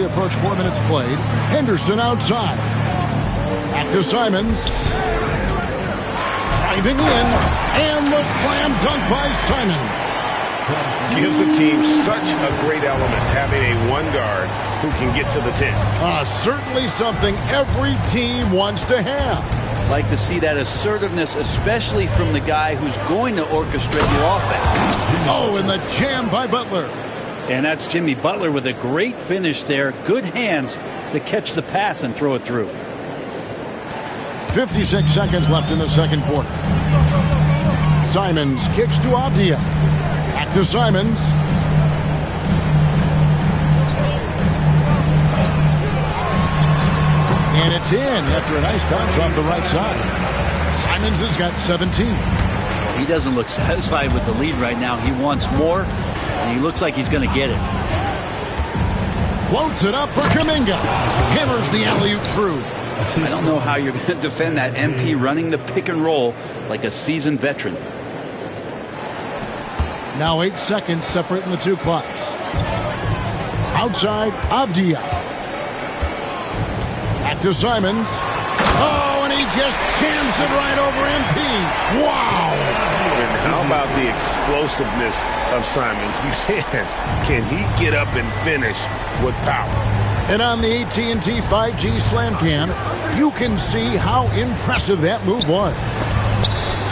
we approach 4 minutes played. Henderson outside. Back to Simons. Driving in. And the slam dunk by Simons. Gives the team such a great element, having a one guard who can get to the 10. Certainly something every team wants to have. Like to see that assertiveness, especially from the guy who's going to orchestrate your offense. Oh, and the jam by Butler. And that's Jimmy Butler with a great finish there. Good hands to catch the pass and throw it through. 56 seconds left in the second quarter. Simons kicks to Avdia. Back to Simons. And it's in after a nice bounce off the right side. Simons has got 17. He doesn't look satisfied with the lead right now. He wants more, and he looks like he's going to get it. Floats it up for Kuminga. Hammers the alley-oop through. I don't know how you're going to defend that MP running the pick and roll like a seasoned veteran. Now 8 seconds separating the two clocks. Outside, Avdia. Back to Simons. Oh, and he just jams it right over MP. Wow! And how about the explosiveness of Simons? Can he get up and finish with power? And on the AT&T 5G Slam Cam, you can see how impressive that move was.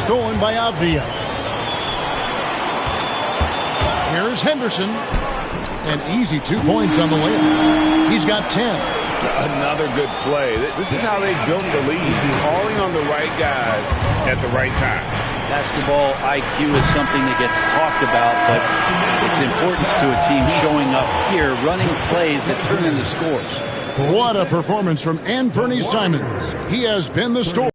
Stolen by Avdia. Here's Henderson. An easy 2 points on the layup. He's got 10. Another good play. This is how they built the lead, calling on the right guys at the right time. Basketball IQ is something that gets talked about, but its importance to a team showing up here, running plays that turn into scores. What a performance from Anthony Simons. He has been the story.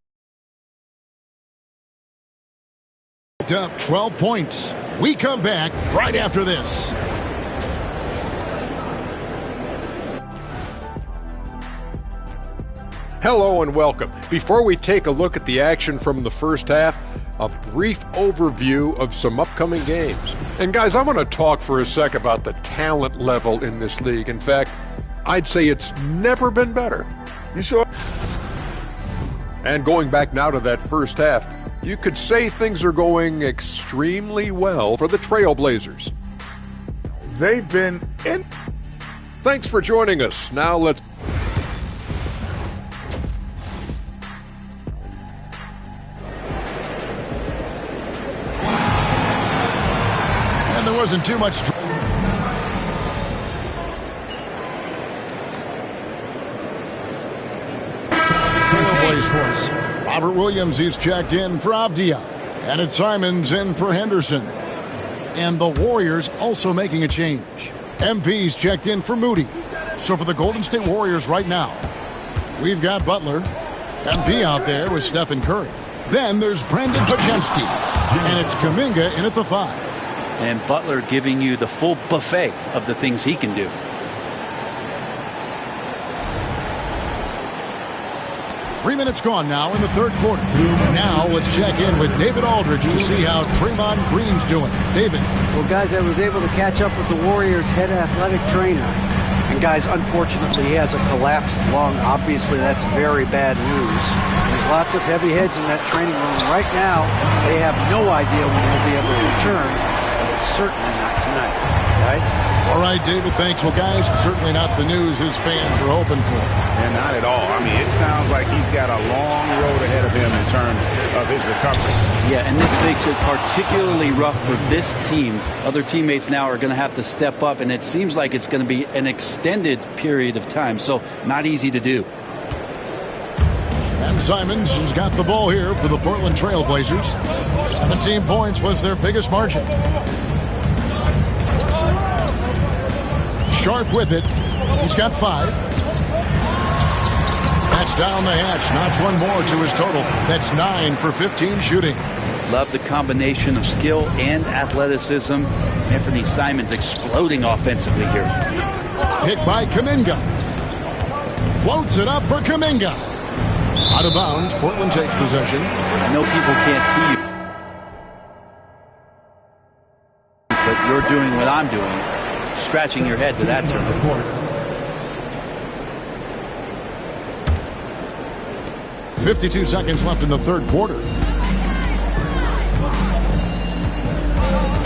Up 12 points. We come back right after this. Hello and welcome. Before we take a look at the action from the first half, a brief overview of some upcoming games. And guys, I want to talk for a sec about the talent level in this league. In fact, I'd say it's never been better. You sure? And going back now to that first half, you could say things are going extremely well for the Trailblazers. They've been in. Thanks for joining us. Now let's. And there wasn't too much. Trailblaze horse. Robert Williams, he's checked in for Avdia. And it's Simons in for Henderson. And the Warriors also making a change. MP's checked in for Moody. So for the Golden State Warriors right now, we've got Butler. MP out there with Stephen Curry. Then there's Brandon Pajemski. And it's Kuminga in at the 5. And Butler giving you the full buffet of the things he can do. 3 minutes gone now in the third quarter. Now let's check in with David Aldridge to see how Draymond Green's doing. David. Well, guys, I was able to catch up with the Warriors' head athletic trainer. And, guys, unfortunately, he has a collapsed lung. Obviously, that's very bad news. There's lots of heavy heads in that training room. Right now, they have no idea when he'll be able to return. But it's certainly not tonight. Guys? All right, David, thanks. Well, guys, certainly not the news his fans were hoping for. And not at all. I mean, it sounds like he's got a long road ahead of him in terms of his recovery. Yeah, and this makes it particularly rough for this team. Other teammates now are going to have to step up, and it seems like it's going to be an extended period of time, so not easy to do. And Simons has got the ball here for the Portland Trailblazers. 17 points was their biggest margin. Sharp with it. He's got 5. That's down the hatch. Notch one more to his total. That's 9 for 15 shooting. Love the combination of skill and athleticism. Anthony Simons exploding offensively here. Hit by Kuminga. Floats it up for Kuminga. Out of bounds. Portland takes possession. I know people can't see you, but you're doing what I'm doing. Scratching your head to that term. 52 seconds left in the third quarter.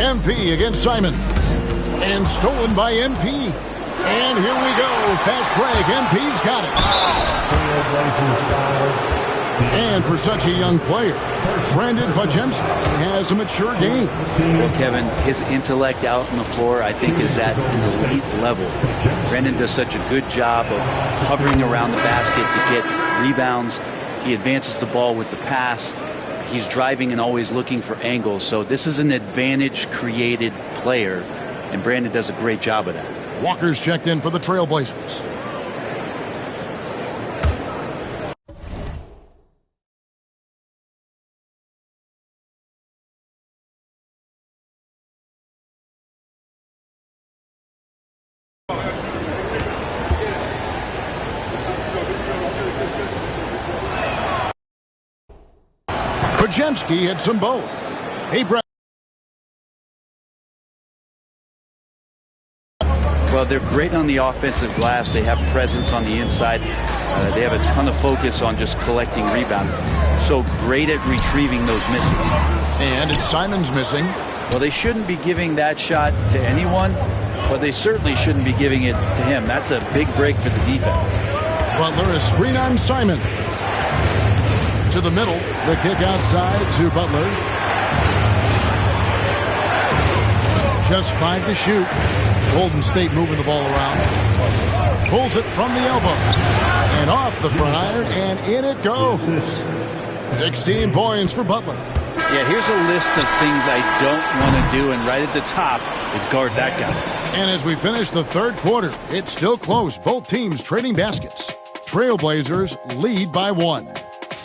MP against Simon. And stolen by MP. And here we go. Fast break. MP's got it. And for such a young player, Brandon Pajemski has a mature game. Well, Kevin, his intellect out on the floor, I think, is at an elite level. Brandon does such a good job of hovering around the basket to get rebounds. He advances the ball with the pass. He's driving and always looking for angles. So this is an advantage-created player, and Brandon does a great job of that. Walker's checked in for the Trailblazers. Pajemski hits them both. Hey, Brett. Well, they're great on the offensive glass. They have presence on the inside. They have a ton of focus on just collecting rebounds. So great at retrieving those misses. And it's Simon's missing. Well, they shouldn't be giving that shot to anyone, but they certainly shouldn't be giving it to him. That's a big break for the defense. Butler is screen on Simon. To the middle. The kick outside to Butler. Just 5 to shoot. Golden State moving the ball around. Pulls it from the elbow. And off the front iron, and in it goes. 16 points for Butler. Yeah, here's a list of things I don't want to do, and right at the top is guard that guy. And as we finish the third quarter, it's still close. Both teams trading baskets. Trailblazers lead by 1.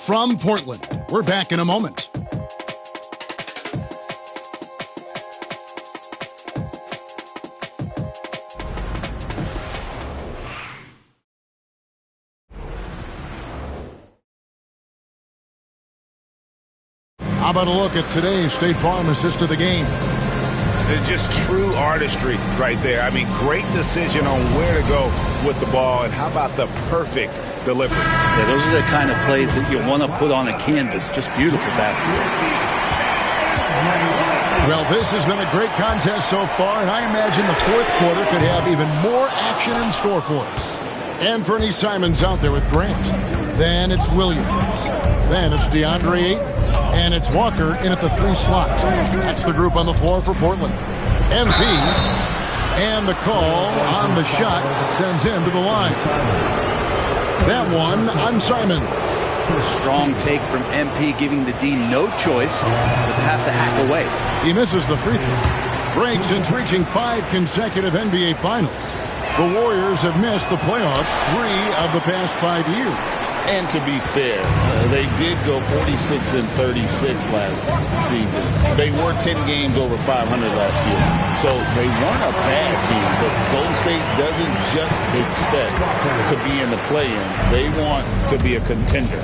From Portland, we're back in a moment. How about a look at today's State Farm assist of the game? It's just true artistry right there. I mean, great decision on where to go with the ball, and how about the perfect delivery? Yeah, those are the kind of plays that you want to put on a canvas. Just beautiful basketball. Well, this has been a great contest so far, and I imagine the fourth quarter could have even more action in store for us. And Fernie Simon's out there with Grant. Then it's Williams. Then it's DeAndre Ayton. And it's Walker in at the 3 slot. That's the group on the floor for Portland. MP. And the call on the shot that sends him to the line. That one on Simon. Strong take from MP, giving the D no choice but to have to hack away. He misses the free throw. Break since reaching 5 consecutive NBA Finals. The Warriors have missed the playoffs 3 of the past 5 years. And to be fair, they did go 46 and 36 last season. They were 10 games over 500 last year. So they weren't a bad team, but Golden State doesn't just expect to be in the play-in. They want to be a contender.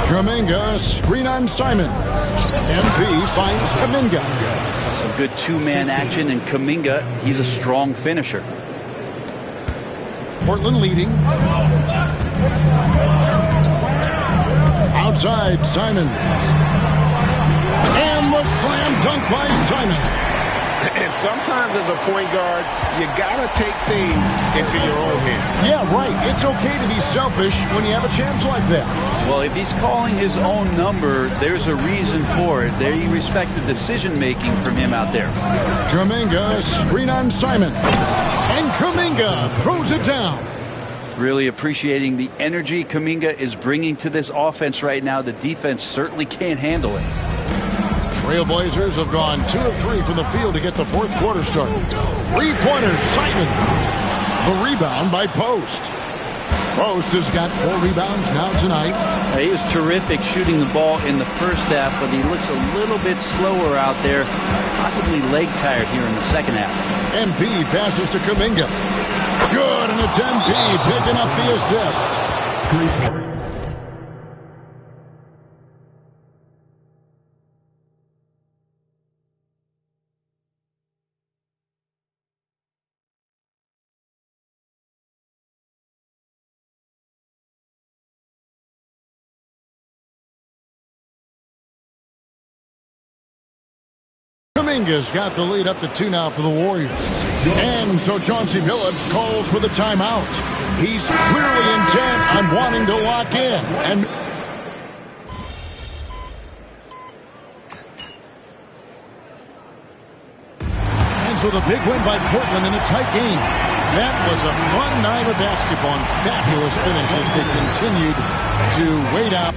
Kuminga, screen on Simon. MP finds Kuminga. Some good two-man action, and Kuminga, he's a strong finisher. Portland leading. Outside, Simon. And the slam dunk by Simon. And sometimes as a point guard, you got to take things into your own hands. Yeah, right. It's okay to be selfish when you have a chance like that. Well, if he's calling his own number, there's a reason for it. They respect the decision-making from him out there. Kuminga, screen on Simon. And Kuminga throws it down. Really appreciating the energy Kuminga is bringing to this offense right now. The defense certainly can't handle it. Trailblazers have gone 2 of 3 from the field to get the fourth quarter started. 3-pointer, Simon. The rebound by Post. Post has got 4 rebounds now tonight. He was terrific shooting the ball in the first half, but he looks a little bit slower out there, possibly leg tired here in the second half. MP passes to Kuminga. Good, and it's MP picking up the assist. Kuminga's got the lead up to 2 now for the Warriors. And so Chauncey Billups calls for the timeout. He's clearly intent on wanting to lock in. And so the big win by Portland in a tight game. That was a fun night of basketball and fabulous finish as they continued to wait out.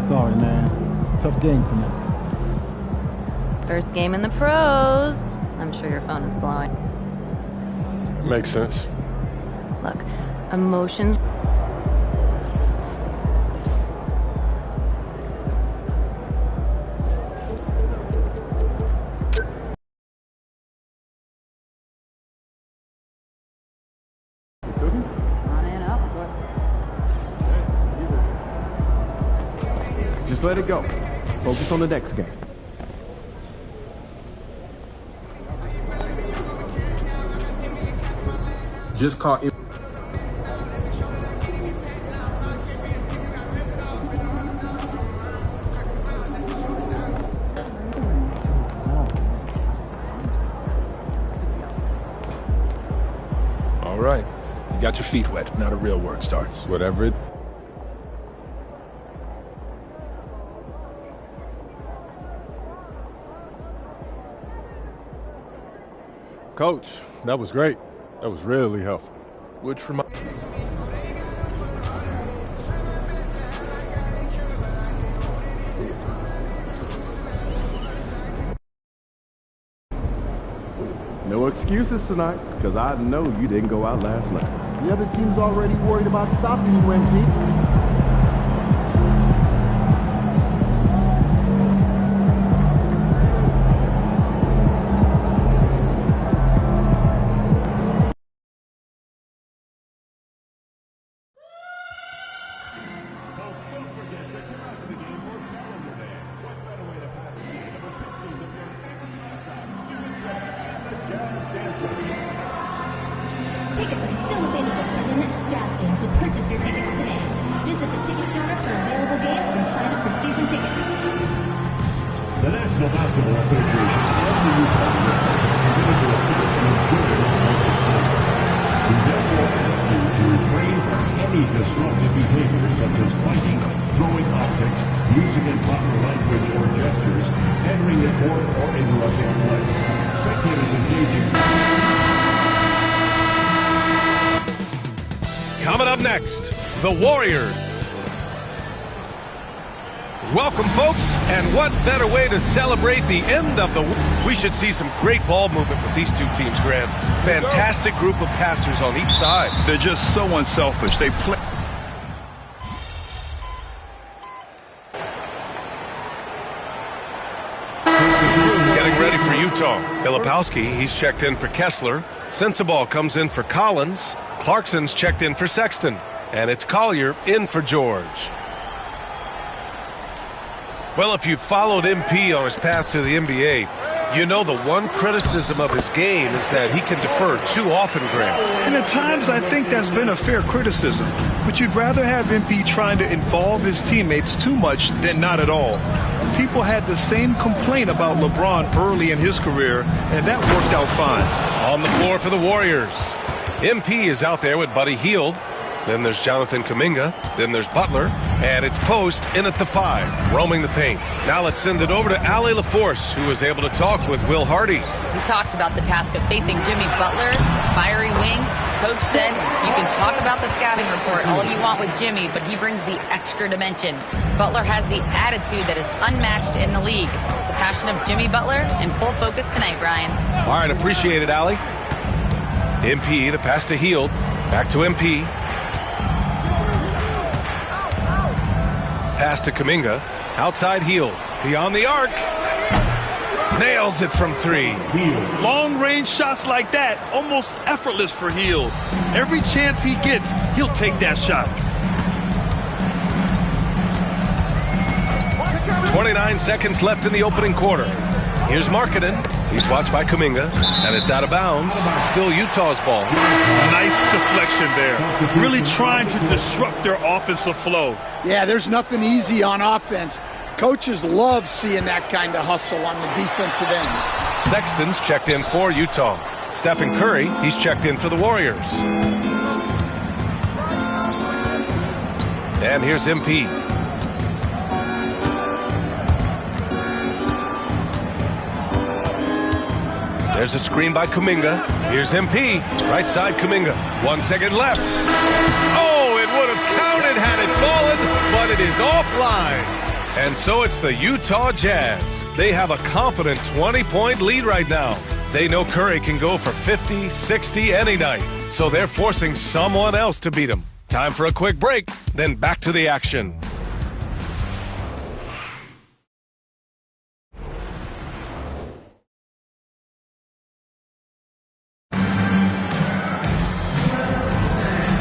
Sorry, man. Tough game tonight. First game in the pros. I'm sure your phone is blowing. Makes sense. Look, emotions. Just let it go. Focus on the next game. Just caught it. All right. You got your feet wet. Now the real work starts. Whatever it... Coach, that was great. That was really helpful. Which reminds No excuses tonight, because I know you didn't go out last night. The other team's already worried about stopping you, Wednesday. Tickets are still available for the next Jazz game, so purchase your tickets today. Visit the ticket counter for available games or sign up for season tickets. The National Basketball Association and the Utah Jazz are committed to a city to enjoy this most experience. We therefore ask you to refrain from any disruptive behavior such as fighting, throwing objects, using improper language or gestures, entering the court, or interrupting play. Spectators engaging... Coming up next, the Warriors. Welcome, folks, and what better way to celebrate the end of the... We should see some great ball movement with these two teams, Grant. Fantastic group of passers on each side. They're just so unselfish. They play... Getting ready for Utah. Filipowski, he's checked in for Kessler. Sensabaugh comes in for Collins. Clarkson's checked in for Sexton. And it's Collier in for George. Well, if you've followed MP on his path to the NBA, you know the one criticism of his game is that he can defer too often, Grant. And at times I think that's been a fair criticism. But you'd rather have MP trying to involve his teammates too much than not at all. People had the same complaint about LeBron early in his career, and that worked out fine. On the floor for the Warriors, MP is out there with Buddy Hield. Then there's Jonathan Kuminga. Then there's Butler. And it's Post in at the 5, roaming the paint. Now let's send it over to Allie LaForce, who was able to talk with Will Hardy. We talked about the task of facing Jimmy Butler, fiery wing. Coach said you can talk about the scouting report all you want with Jimmy, but he brings the extra dimension. Butler has the attitude that is unmatched in the league. The passion of Jimmy Butler in full focus tonight, Brian. All right, appreciate it, Allie. MP, the pass to Hield. Back to MP. Pass to Kuminga. Outside Hield. Beyond the arc. Nails it from 3. Long-range shots like that, almost effortless for Hield. Every chance he gets, he'll take that shot. 29 seconds left in the opening quarter. Here's Markkanen. He's watched by Kuminga, and it's out of bounds. Still Utah's ball. Nice deflection there. Really trying to disrupt their offensive flow. Yeah, there's nothing easy on offense. Coaches love seeing that kind of hustle on the defensive end. Sexton's checked in for Utah. Stephen Curry, he's checked in for the Warriors. And here's MP. There's a screen by Kuminga. Here's MP. Right side Kuminga. 1 second left. Oh, it would have counted had it fallen, but it is offline. And so it's the Utah Jazz. They have a confident 20-point lead right now. They know Curry can go for 50, 60 any night. So they're forcing someone else to beat him. Time for a quick break, then back to the action.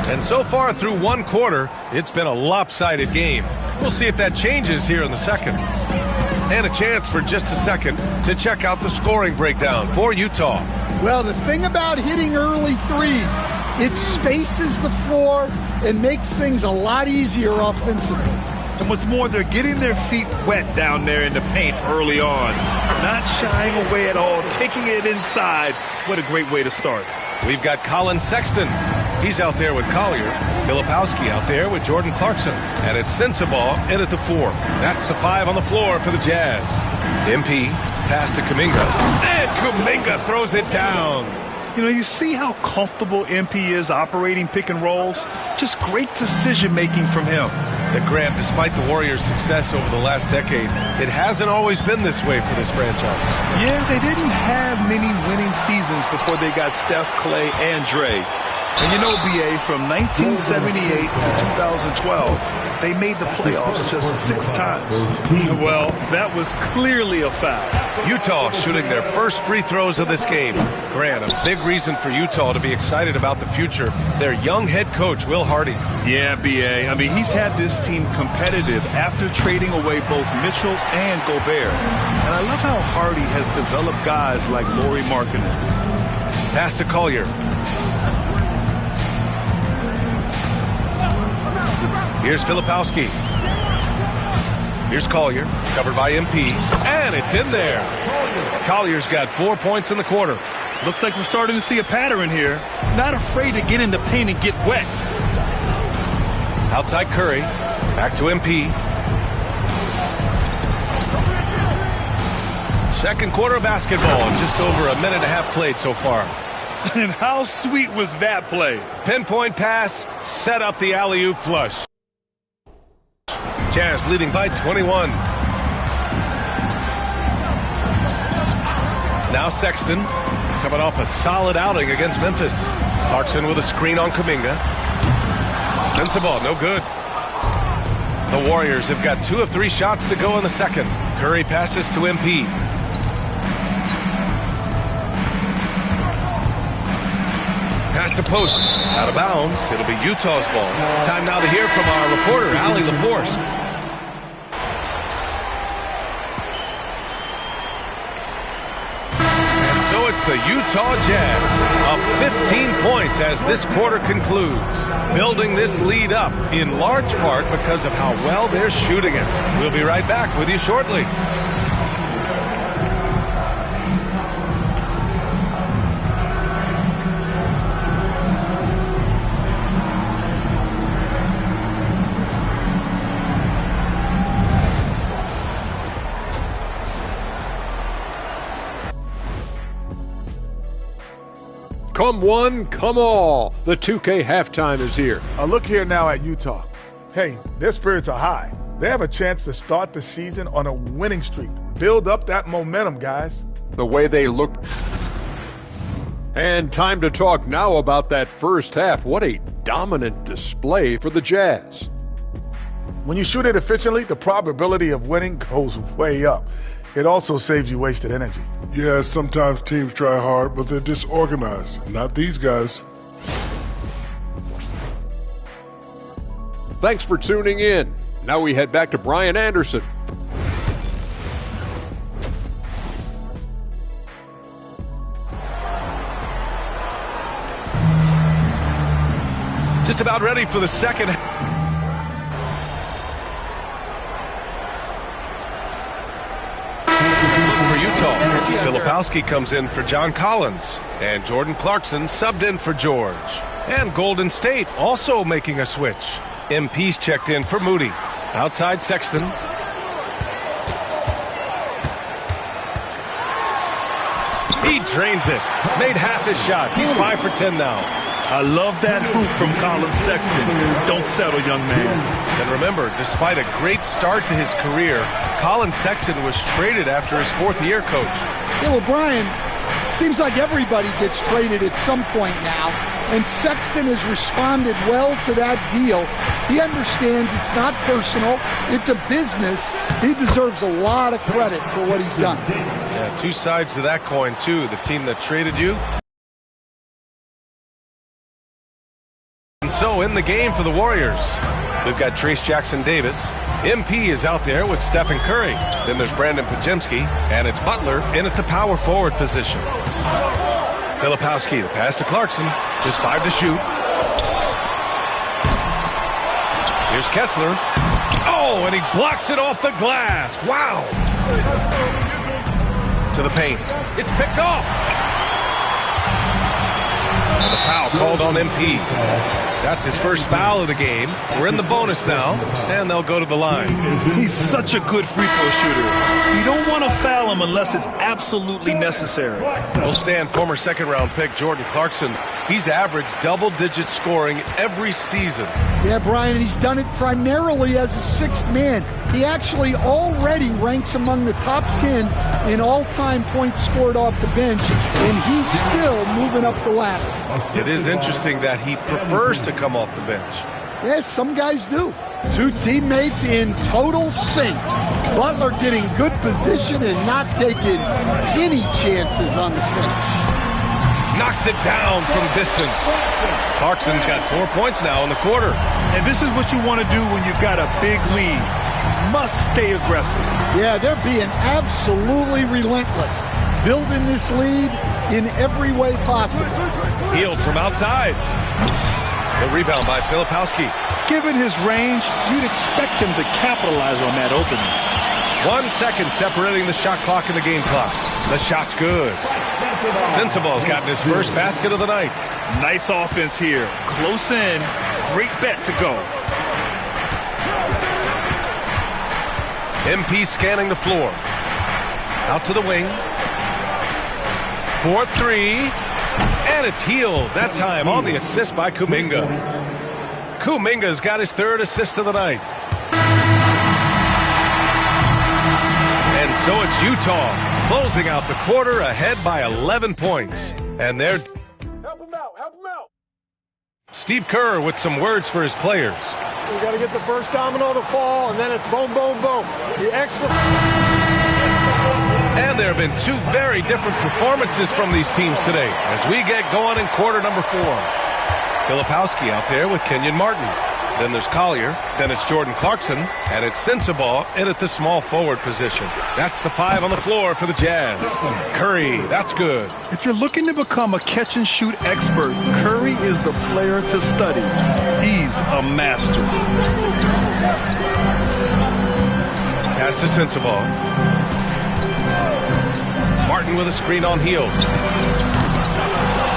And so far through one quarter, it's been a lopsided game. We'll see if that changes here in the second. And a chance for just a second to check out the scoring breakdown for Utah. Well, the thing about hitting early threes, it spaces the floor and makes things a lot easier offensively. And what's more, they're getting their feet wet down there in the paint early on. Not shying away at all, taking it inside. What a great way to start. We've got Colin Sexton. He's out there with Collier. Filipowski out there with Jordan Clarkson. And it's Sensabaugh in at the 4. That's the 5 on the floor for the Jazz. MP, pass to Kuminga. And Kuminga throws it down. You know, you see how comfortable MP is operating pick and rolls? Just great decision-making from him. But Grant, despite the Warriors' success over the last decade, it hasn't always been this way for this franchise. Yeah, they didn't have many winning seasons before they got Steph, Clay, and Dre. And you know, BA, from 1978 to 2012, they made the playoffs just 6 times. Well, that was clearly a foul. Utah shooting their first free throws of this game. Grant, a big reason for Utah to be excited about the future. Their young head coach, Will Hardy. Yeah, BA. I mean, he's had this team competitive after trading away both Mitchell and Gobert. And I love how Hardy has developed guys like Lauri Markkanen. Pass to Collier. Here's Filipowski. Here's Collier, covered by MP, and it's in there. Collier's got 4 points in the quarter. Looks like we're starting to see a pattern here. Not afraid to get in the paint and get wet. Outside Curry, back to MP. Second quarter of basketball, just over a minute and a half played so far. And how sweet was that play? Pinpoint pass, set up the alley-oop flush. Jazz leading by 21. Now Sexton, coming off a solid outing against Memphis. Clarkson with a screen on Kuminga. Sensabaugh, no good. The Warriors have got 2 of 3 shots to go in the second. Curry passes to MP. Pass to post. Out of bounds. It'll be Utah's ball. Time now to hear from our reporter, Allie LaForce. And so it's the Utah Jazz up 15 points as this quarter concludes. Building this lead up in large part because of how well they're shooting it. We'll be right back with you shortly. Come one, come all. The 2K halftime is here. Look here now at Utah. Hey, their spirits are high. They have a chance to start the season on a winning streak. Build up that momentum, guys. The way they look. And time to talk now about that first half. What a dominant display for the Jazz. When you shoot it efficiently, the probability of winning goes way up. It also saves you wasted energy. Yeah, sometimes teams try hard, but they're disorganized. Not these guys. Thanks for tuning in. Now we head back to Brian Anderson. just about ready for the second. For Utah, Filipowski comes in for John Collins, and Jordan Clarkson subbed in for George. And Golden State also making a switch. MP's checked in for Moody. Outside Sexton. He drains it. Made half his shots. He's 5 for 10 now. I love that hoop from Colin Sexton. Don't settle, young man. And remember, despite a great start to his career, Colin Sexton was traded after his 4th year, Coach. Yeah, well, Brian, seems like everybody gets traded at some point now, and Sexton has responded well to that deal. He understands it's not personal, it's a business. He deserves a lot of credit for what he's done. Yeah, two sides to that coin, too. The team that traded you. And so in the game for the Warriors, we've got Trace Jackson-Davis. MP is out there with Stephen Curry. Then there's Brandon Podziemski, and it's Butler in at the power forward position. Filipowski, the pass to Clarkson. Just 5 to shoot. Here's Kessler. Oh, and he blocks it off the glass. Wow. To the paint. It's picked off. And the foul called on MP. That's his first foul of the game. We're in the bonus now, and they'll go to the line. He's such a good free throw shooter. You don't want to foul him unless it's absolutely necessary. We'll stand former second-round pick Jordan Clarkson. He's averaged double-digit scoring every season. Yeah, Brian, he's done it primarily as a 6th man. He actually already ranks among the top 10 in all-time points scored off the bench, and he's still moving up the ladder. It is interesting that he prefers to come off the bench. Yes, some guys do. Two teammates in total sync. Butler getting good position and not taking any chances on the finish. Knocks it down from distance. Clarkson's got 4 points now in the quarter. And this is what you want to do when you've got a big lead. Must stay aggressive. Yeah, they're being absolutely relentless. Building this lead in every way possible. Healed from outside. The rebound by Filipowski. Given his range, you'd expect him to capitalize on that opening. 1 second separating the shot clock and the game clock. The shot's good. Sensabaugh's gotten his first basket of the night. Nice offense here. Close in. Great bet to go. MP scanning the floor. Out to the wing. 4-3. And it's Healed. That time on the assist by Kuminga. Kuminga's got his 3rd assist of the night. And so it's Utah closing out the quarter ahead by 11 points. And they're... Help him out. Help him out. Steve Kerr with some words for his players. We got to get the first domino to fall, and then it's boom, boom, boom. The extra... And there have been 2 very different performances from these teams today as we get going in quarter number 4. Filipowski out there with Kenyon Martin. Then there's Collier. Then it's Jordan Clarkson. And it's Sensabaugh in at the small forward position. That's the 5 on the floor for the Jazz. Curry, that's good. If you're looking to become a catch-and-shoot expert, Curry is the player to study. He's a master. Pass to Sensabaugh. Martin with a screen on Healed.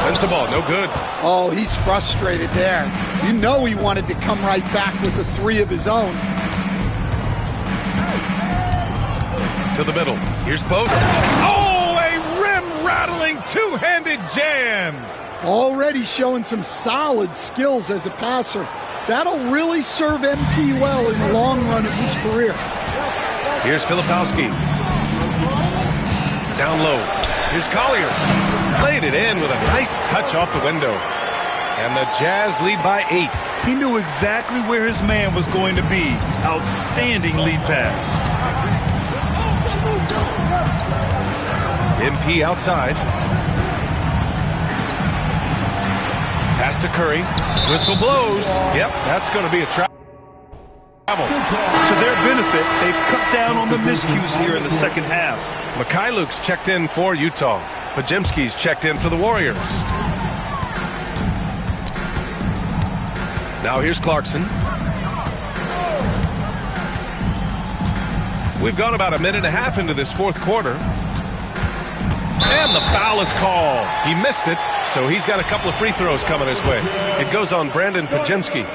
Sensabaugh, no good. Oh, he's frustrated there. You know he wanted to come right back with a 3 of his own. To the middle. Here's Post. Oh, a rim-rattling two-handed jam. Already showing some solid skills as a passer. That'll really serve MP well in the long run of his career. Here's Filipowski. Down low. Here's Collier. Played it in with a nice touch off the window. And the Jazz lead by 8. He knew exactly where his man was going to be. Outstanding lead pass. MP outside. Pass to Curry. Whistle blows. Yep, that's going to be a travel. To their benefit, they've cut down on the miscues here in the second half. Mikhailuk's checked in for Utah. Podziemski's checked in for the Warriors. Now here's Clarkson. We've gone about a minute and a half into this fourth quarter. And the foul is called. He missed it, so he's got a couple of free throws coming his way. It goes on Brandon Pajemski.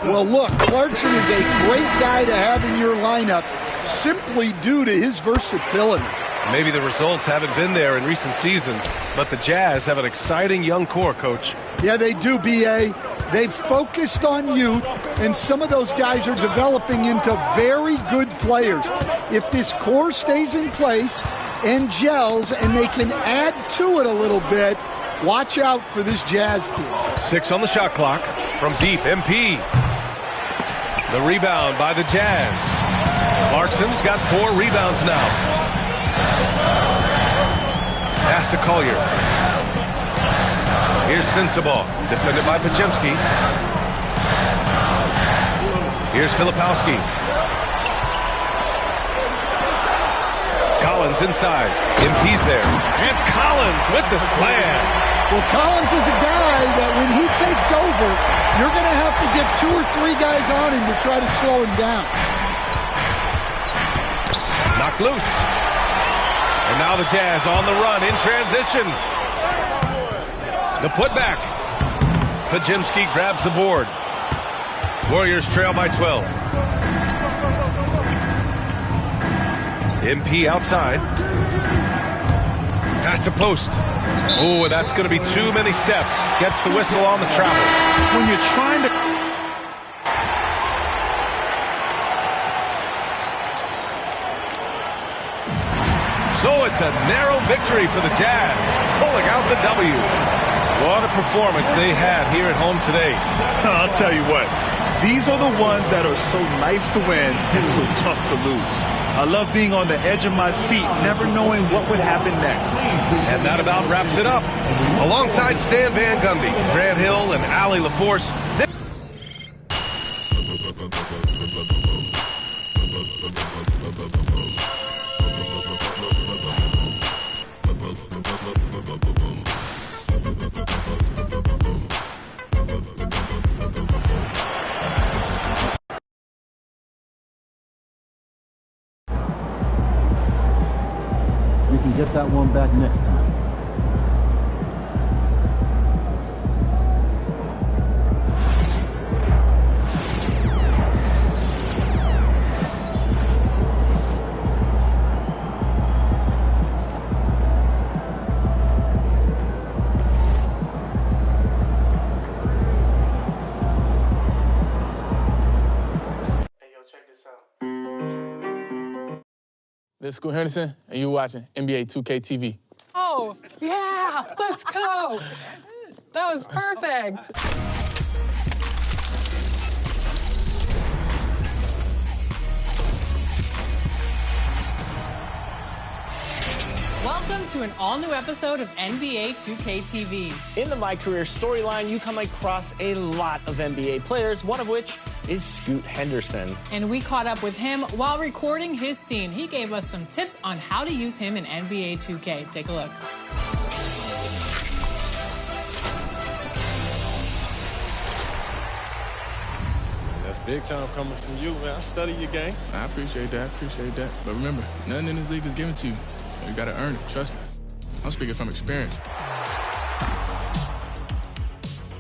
Well, look, Clarkson is a great guy to have in your lineup simply due to his versatility. Maybe the results haven't been there in recent seasons, but the Jazz have an exciting young core, Coach. Yeah, they do, B.A. They've focused on youth, and some of those guys are developing into very good players. If this core stays in place and gels and they can add to it a little bit, watch out for this Jazz team. 6 on the shot clock from deep. MP. The rebound by the Jazz. Clarkson's got 4 rebounds now. Pass to Collier. Here's Sensabaugh, defended by Pajemski. Here's Filipowski. Collins inside. MP's there. And Collins with the slam. Well, Collins is a guy that when he takes over, you're going to have to get 2 or 3 guys on him to try to slow him down. Knocked loose. And now the Jazz on the run in transition. The putback. Pajemski grabs the board. Warriors trail by 12. MP outside. Pass to post. Oh, that's going to be too many steps. Gets the whistle on the travel. When you're trying to... So it's a narrow victory for the Jazz, pulling out the W. What a performance they had here at home today. I'll tell you what, these are the ones that are so nice to win and so tough to lose. I love being on the edge of my seat, never knowing what would happen next. And that about wraps it up. Alongside Stan Van Gundy, Grant Hill, and Allie LaForce. We can get that one back next time. This is Scoot Henderson, and you're watching NBA 2K TV. Oh, yeah, let's go. That was perfect. Welcome to an all-new episode of NBA 2K TV. In the My Career storyline, you come across a lot of NBA players, one of which is Scoot Henderson. And we caught up with him while recording his scene. He gave us some tips on how to use him in NBA 2K. Take a look. That's big time coming from you, man. I study your game. I appreciate that. But remember, nothing in this league is given to you. You gotta earn it, trust me. I'm speaking from experience.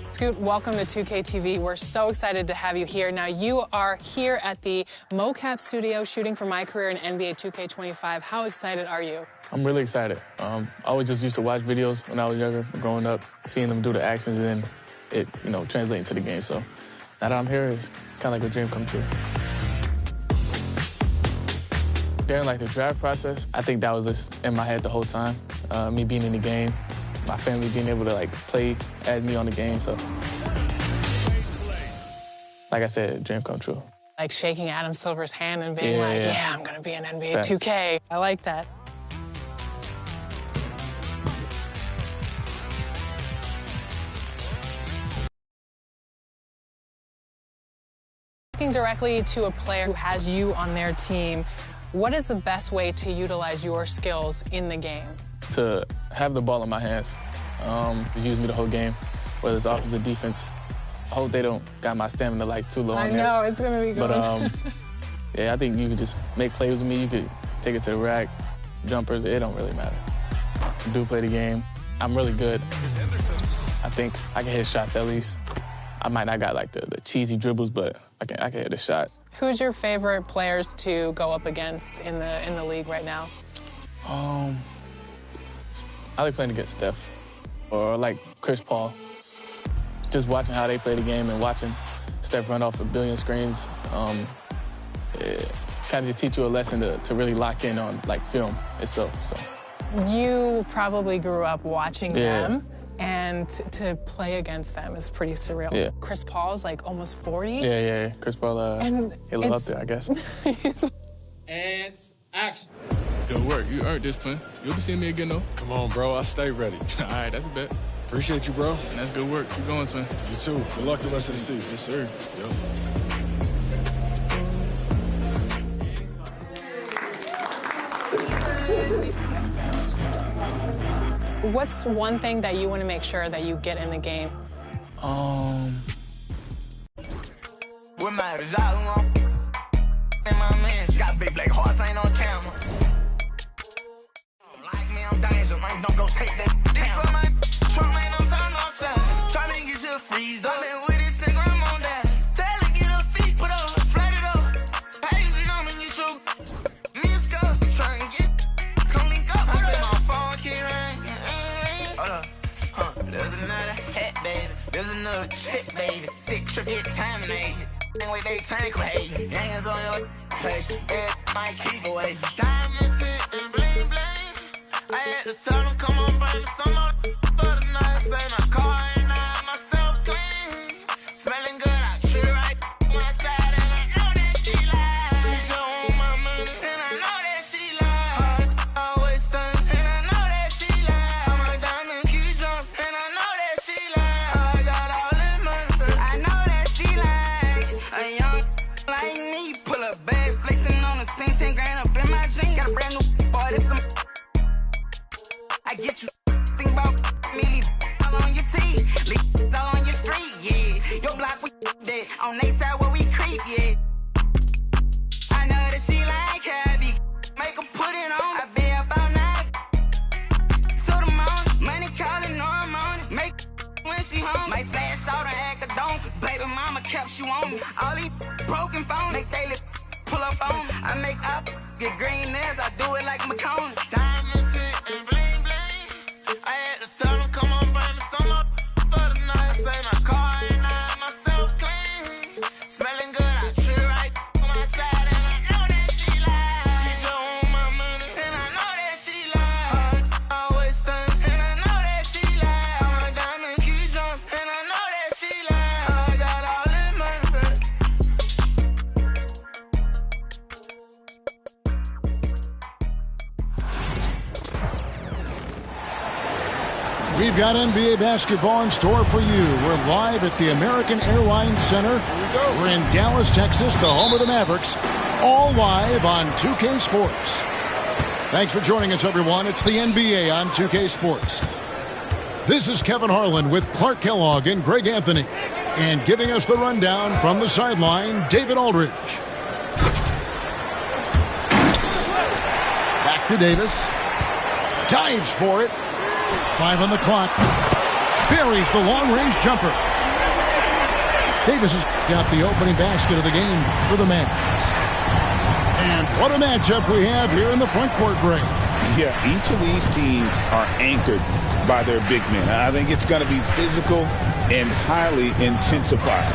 Scoot, welcome to 2K TV. We're so excited to have you here. Now, you are here at the mocap studio shooting for My Career in NBA 2K25. How excited are you? I'm really excited. I always just used to watch videos when I was younger, growing up, seeing them do the actions, and then it, translating to the game. So now that I'm here, it's kind of like a dream come true. During the draft process, I think that was just in my head the whole time. Me being in the game, my family being able to play as me on the game. So, like I said, dream come true. Like shaking Adam Silver's hand and being yeah, I'm gonna be in NBA 2K. I like that. Talking directly to a player who has you on their team, what is the best way to utilize your skills in the game? To have the ball in my hands, just use me the whole game, whether it's offense or defense. I hope they don't got my stamina like too low I on there. know, it's going to be good. But, yeah, I think you could just make plays with me. You could take it to the rack, jumpers. It don't really matter. I do play the game. I'm really good. I think I can hit shots at least. I might not got like the cheesy dribbles, but I can hit a shot. Who's your favorite players to go up against in the league right now? I like playing against Steph or like Chris Paul. Just watching how they play the game and watching Steph run off a billion screens, it kind of just teach you a lesson to really lock in on like film itself. So you probably grew up watching them, and to play against them is pretty surreal. Yeah. Chris Paul's like almost 40. Yeah. Chris Paul, and he live up there, I guess. And action. Good work. You earned this, twin. You'll be seeing me again, though. Come on, bro. I stay ready. All right, that's a bet. Appreciate you, bro. That's good work. Keep going, twin. You too. Good luck the rest of the season. Yes, sir. Yep. What's one thing that you want to make sure that you get in the game? What matters, I want. And my man got big black hearts, ain't on camera. Like me, I'm danger, man. Don't go take that down. My Trump ain't no time, no sound. Try to get you a freeze, though. Been with it, Instagram on that. Tell her, get her feet, put her, flat it up. Hating on me, get your miss go. Try and get, come link up. I say my phone keep ringing. Hold up, there's another hat, baby. There's another chick, baby. Sick trip, get terminated. Ain't wait, they turn crazy. Hands on your face, might keep away. Diamonds and bling bling. I had to tell them, come on, bring some more for the night. Say my car ain't out, myself clean. Smelling good, I treat her right my side, and I know that she lies. She just want my money, and I know that she lies. Always think, and I know that she lies. My diamond keep jump, and I know that she lies. I got all that money, I know that she lies. A young like me, pull a bag, flexing on the scene, 10 grand up in my jeans. Got a brand new boy, this some. I get you think about me, leave all on your teeth, leave all on your street, yeah. Your block we dead, on they side where we creep, yeah. I know that she like heavy, make her put it on. I be about 9 to the morning, money calling, no I'm on it. Make when she home, might flash out and act a don't. Baby mama kept you on me, all these broken phones, make daily pull up on me. I make up, get green nails, I do it like McCone. Diamonds and bling bling. I had to tell them, come on, bring me some up for the night. Say my car ain't out, myself clean. Smelling good, I treat her right on my side, and I know that she lies. She just want my money, and I know that she lies. Always think, and I know that she lies. My diamond keep jump, and I know that she lies. I got all that money. We've got NBA basketball in store for you. We're live at the American Airlines Center. We're in Dallas, Texas, the home of the Mavericks. All live on 2K Sports. Thanks for joining us, everyone. It's the NBA on 2K Sports. This is Kevin Harlan with Clark Kellogg and Greg Anthony. And giving us the rundown from the sideline, David Aldridge. Back to Davis. Dives for it. 5 on the clock. Buries the long-range jumper. Davis has got the opening basket of the game for the Mavs. And what a matchup we have here in the front court, Greg. Yeah, each of these teams are anchored by their big men. I think it's going to be physical and highly intensified.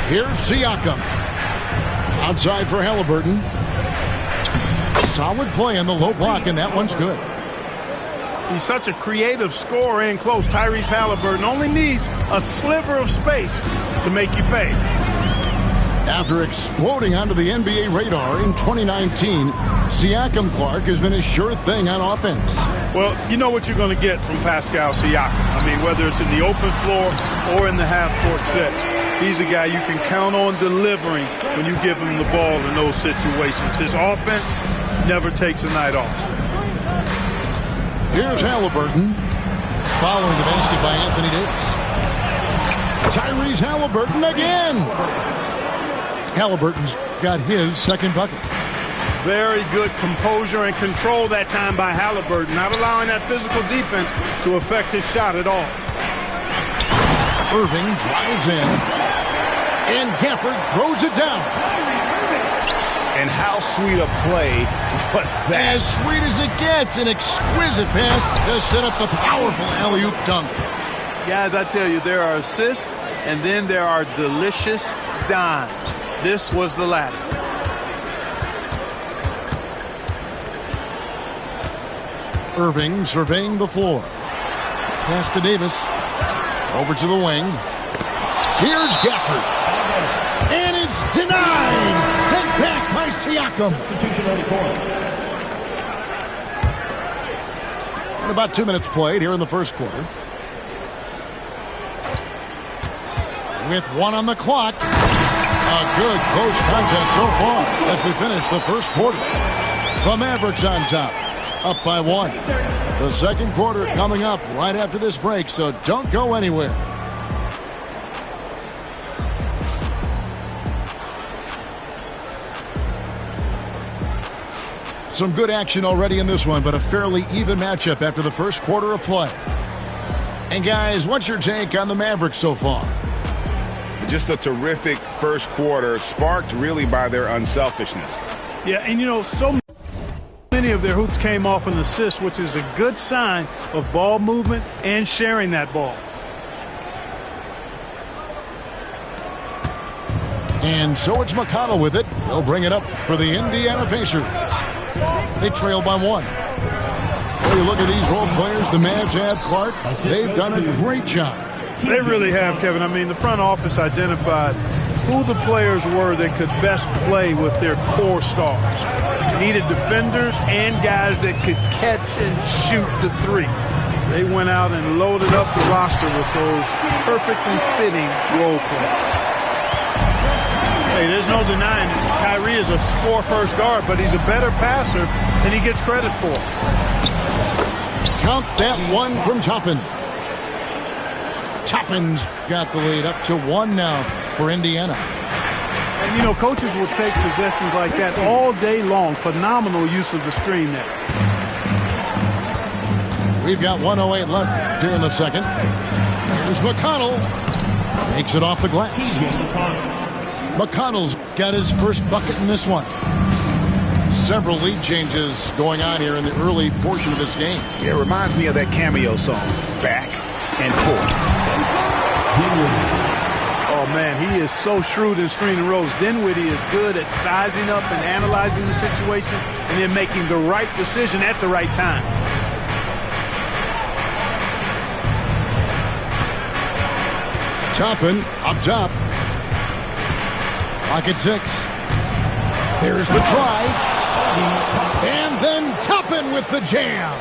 Here's Siakam. Outside for Halliburton. Solid play on the low block, and that one's good. He's such a creative scorer in close. Tyrese Halliburton only needs a sliver of space to make you pay. After exploding onto the NBA radar in 2019, Siakam, Clark, has been a sure thing on offense. Well, you know what you're going to get from Pascal Siakam. I mean, whether it's in the open floor or in the half-court sets, he's a guy you can count on delivering when you give him the ball in those situations. His offense never takes a night off. Here's Halliburton, following the basket by Anthony Davis. Tyrese Halliburton again. Halliburton's got his second bucket. Very good composure and control that time by Halliburton, not allowing that physical defense to affect his shot at all. Irving drives in, and Gafford throws it down. And how sweet a play was that? As sweet as it gets, an exquisite pass to set up the powerful alley-oop dunk. Guys, I tell you, there are assists, and then there are delicious dimes. This was the latter. Irving surveying the floor. Pass to Davis. Over to the wing. Here's Gafford. And it's denied. Sent back by Siakam. And about 2 minutes played here in the first quarter. With 1 on the clock. A good close contest so far as we finish the first quarter. The Mavericks on top. Up by 1. The second quarter coming up right after this break, so don't go anywhere. Some good action already in this one, but a fairly even matchup after the first quarter of play. And guys, what's your take on the Mavericks so far? Just a terrific first quarter, sparked really by their unselfishness. Yeah, and you know, so many of their hoops came off an assist, which is a good sign of ball movement and sharing that ball. And so it's McConnell with it. He'll bring it up for the Indiana Pacers. They trail by 1. When you look at these role players the Mavs have, Clark, they've done a great job. They really have, Kevin. I mean, the front office identified who the players were that could best play with their core stars. Needed defenders and guys that could catch and shoot the three. They went out and loaded up the roster with those perfectly fitting role players. Hey, there's no denying it. Kyrie is a score-first guard, but he's a better passer than he gets credit for. Count that one from Toppin. Toppin's got the lead up to 1 now for Indiana. And, you know, coaches will take possessions like that all day long. Phenomenal use of the screen there. We've got 1:08 left here in the second. Here's McConnell. Takes it off the glass. McConnell's got his first bucket in this one. Several lead changes going on here in the early portion of this game. Yeah, it reminds me of that cameo song, Back and Forth. Oh, man, he is so shrewd in screen and rolls. Dinwiddie is good at sizing up and analyzing the situation and then making the right decision at the right time. Toppin up top. Pocket 6. There's the drive. And then Toppin with the jam.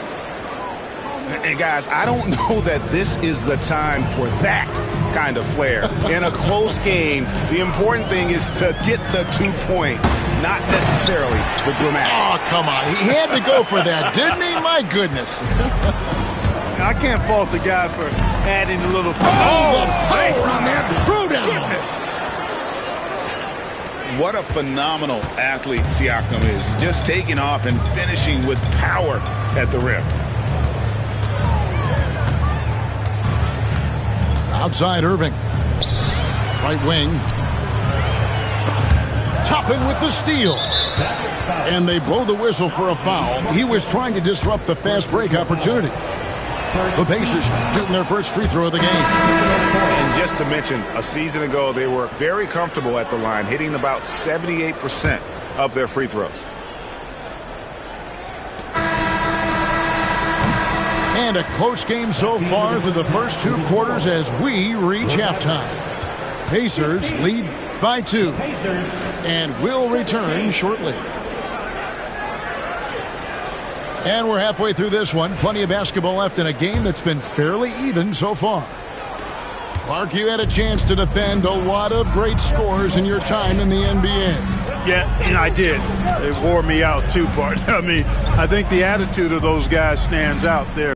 And guys, I don't know that this is the time for that kind of flair. In a close game, the important thing is to get the 2 points, not necessarily the dramatics. Oh, come on. He had to go for that, didn't he? My goodness. I can't fault the guy for adding a little fun. Oh, the power on that throwdown. What a phenomenal athlete Siakam is. Just taking off and finishing with power at the rim. Outside Irving. Right wing. Toppin with the steal. And they blow the whistle for a foul. He was trying to disrupt the fast break opportunity. The Pacers shooting their first free throw of the game. And just to mention, a season ago, they were very comfortable at the line, hitting about 78% of their free throws. And a close game so far through the first 2 quarters as we reach halftime. Pacers lead by 2 and will return shortly. And we're halfway through this one. Plenty of basketball left in a game that's been fairly even so far. Clark, you had a chance to defend a lot of great scores in your time in the NBA. Yeah, and I did. It wore me out too, Bart. I mean, I think the attitude of those guys stands out there.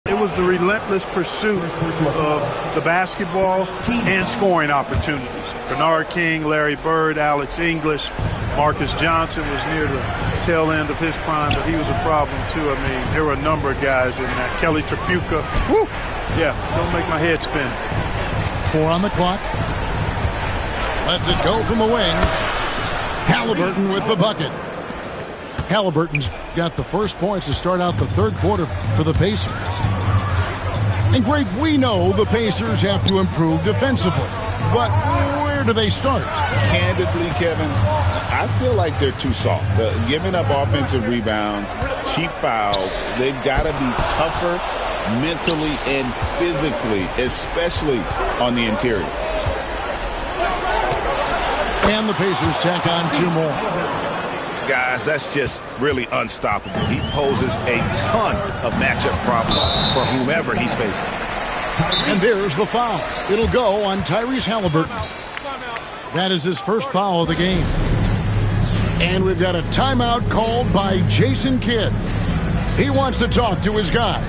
It was the relentless pursuit of the basketball and scoring opportunities. Bernard King, Larry Bird, Alex English, Marcus Johnson was near the tail end of his prime, but he was a problem too. I mean, there were a number of guys in that. Kelly Tripucka. Woo! Yeah, don't make my head spin. 4 on the clock. Lets it go from the wing. Halliburton with the bucket. Halliburton's got the first points to start out the third quarter for the Pacers. And Greg, we know the Pacers have to improve defensively. But where do they start? Candidly, Kevin, I feel like they're too soft. Giving up offensive rebounds, cheap fouls, they've got to be tougher mentally and physically, especially on the interior. And the Pacers tack on 2 more. Guys, that's just really unstoppable. He poses a ton of matchup problems for whomever he's facing. And there's the foul. It'll go on Tyrese Halliburton. That is his first foul of the game. And we've got a timeout called by Jason Kidd. He wants to talk to his guys.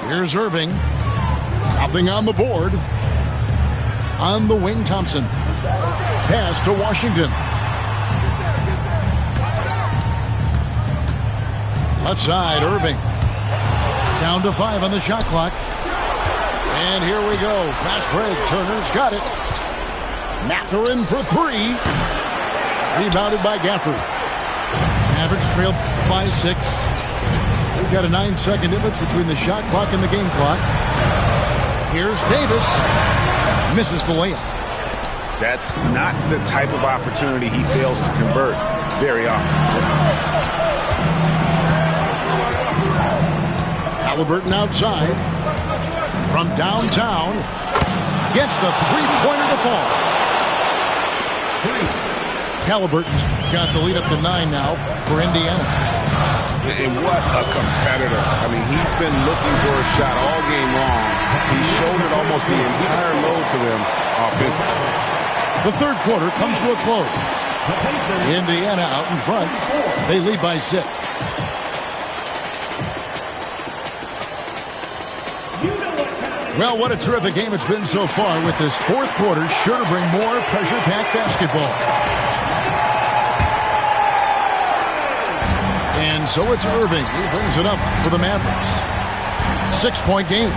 Here's Irving. Nothing on the board. On the wing, Thompson. Pass to Washington. Left side, Irving. Down to 5 on the shot clock. And here we go. Fast break. Turner's got it. Mathurin for 3. Rebounded by Gafford. Mavericks trail by 6. We've got a 9-second difference between the shot clock and the game clock. Here's Davis. Misses the layup. That's not the type of opportunity he fails to convert very often. Halliburton outside. From downtown. Gets the 3-pointer to fall. Halliburton's got the lead up to 9 now for Indiana. And what a competitor. I mean, he's been looking for a shot all game long. He shouldered almost the entire load for them offensively. The third quarter comes to a close. Indiana out in front. They lead by 6. Well, what a terrific game it's been so far, with this fourth quarter sure to bring more pressure-packed basketball. And so it's Irving. He brings it up for the Mavericks. 6-point game.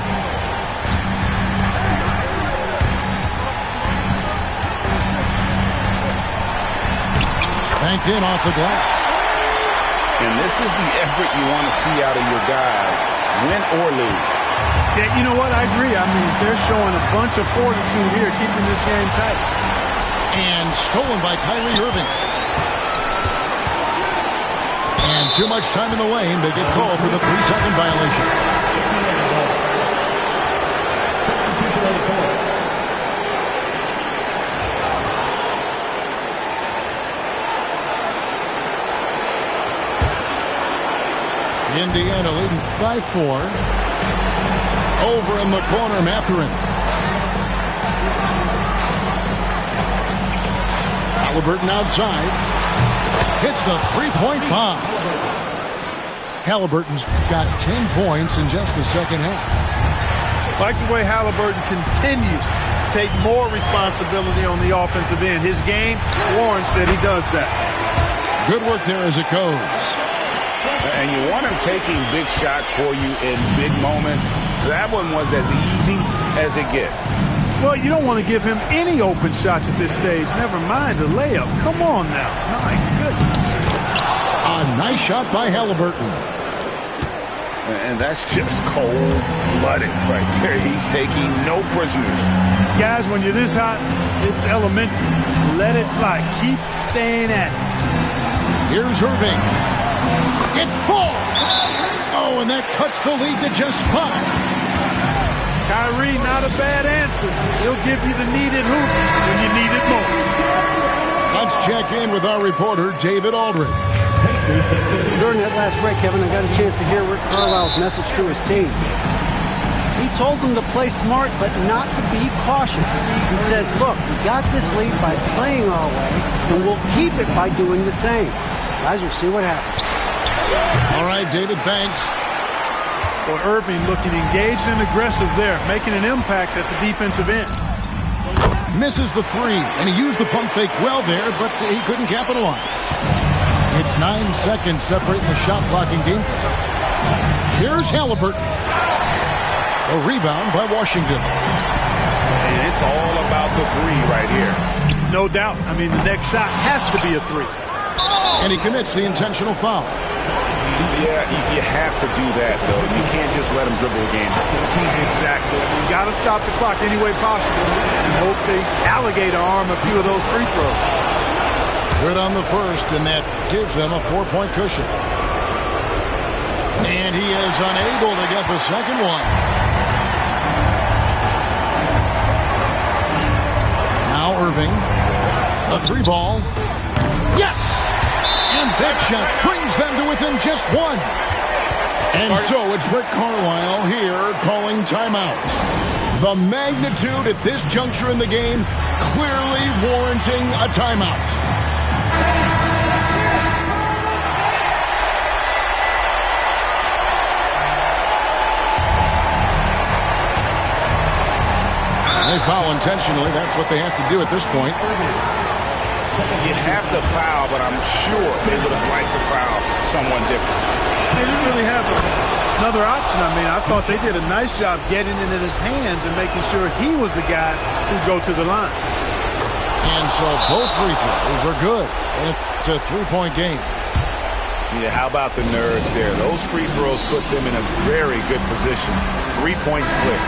Banked in off the glass. And this is the effort you want to see out of your guys, win or lose. Yeah, you know what? I agree. I mean, they're showing a bunch of fortitude here, keeping this game tight. And stolen by Kyrie Irving. And too much time in the lane. They get called for the 3-second violation. Indiana leading by 4. Over in the corner, Mathurin. Halliburton outside. Hits the 3-point bomb. Halliburton's got 10 points in just the second half. Like the way Halliburton continues to take more responsibility on the offensive end. His game warrants that he does that. Good work there as it goes. And you want him taking big shots for you in big moments. That one was as easy as it gets. Well, you don't want to give him any open shots at this stage. Never mind the layup. Come on now. My goodness. A nice shot by Halliburton. And that's just cold-blooded right there. He's taking no prisoners. Guys, when you're this hot, it's elementary. Let it fly. Keep staying at it. Here's Irving. It falls. Oh, and that cuts the lead to just 5. Kyrie, not a bad answer. He'll give you the needed hoop when you need it most. Let's check in with our reporter, David Aldridge. During that last break, Kevin, I got a chance to hear Rick Carlisle's message to his team. He told them to play smart, but not to be cautious. He said, look, we got this lead by playing our way, and we'll keep it by doing the same. Guys, we'll see what happens. All right, David, thanks. Well, Irving looking engaged and aggressive there, making an impact at the defensive end. Misses the three, and he used the pump fake well there, but he couldn't capitalize. It's 9 seconds separating the shot clock and game clock. Here's Halliburton. A rebound by Washington. And it's all about the three right here. No doubt. I mean, the next shot has to be a three. And he commits the intentional foul. Yeah, you have to do that, though. You can't just let him dribble a game. Exactly. You got to stop the clock any way possible and hope they alligator arm a few of those free throws. Good on the first, and that gives them a 4-point cushion. And he is unable to get the second one. Now Irving. A 3-ball. Yes! And that shot brings them to within just one. And so it's Rick Carlisle here calling timeout. The magnitude at this juncture in the game clearly warranting a timeout. They foul intentionally. That's what they have to do at this point. You have to foul, but I'm sure they would have liked to foul someone different. They didn't really have another option. I mean, I thought they did a nice job getting it in his hands and making sure he was the guy who'd go to the line. And so both free throws are good. And it's a 3-point game. Yeah, how about the nerds there? Those free throws put them in a very good position. 3 points clear.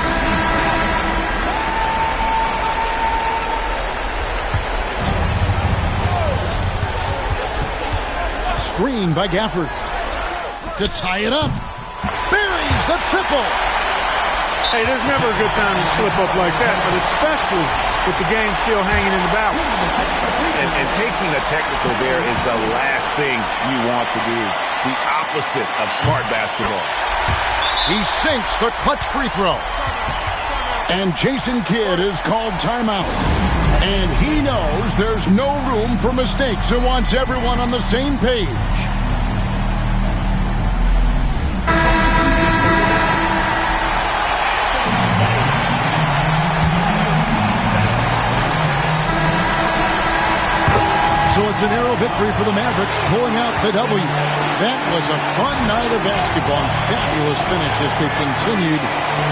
Screen by Gafford to tie it up. Buries the triple. Hey, there's never a good time to slip up like that, but especially with the game still hanging in the balance. And taking a technical there is the last thing you want to do. The opposite of smart basketball. He sinks the clutch free throw. And Jason Kidd is called timeout. And he knows there's no room for mistakes and wants everyone on the same page. So it's a narrow victory for the Mavericks, pulling out the W. That was a fun night of basketball, and fabulous finish as they continued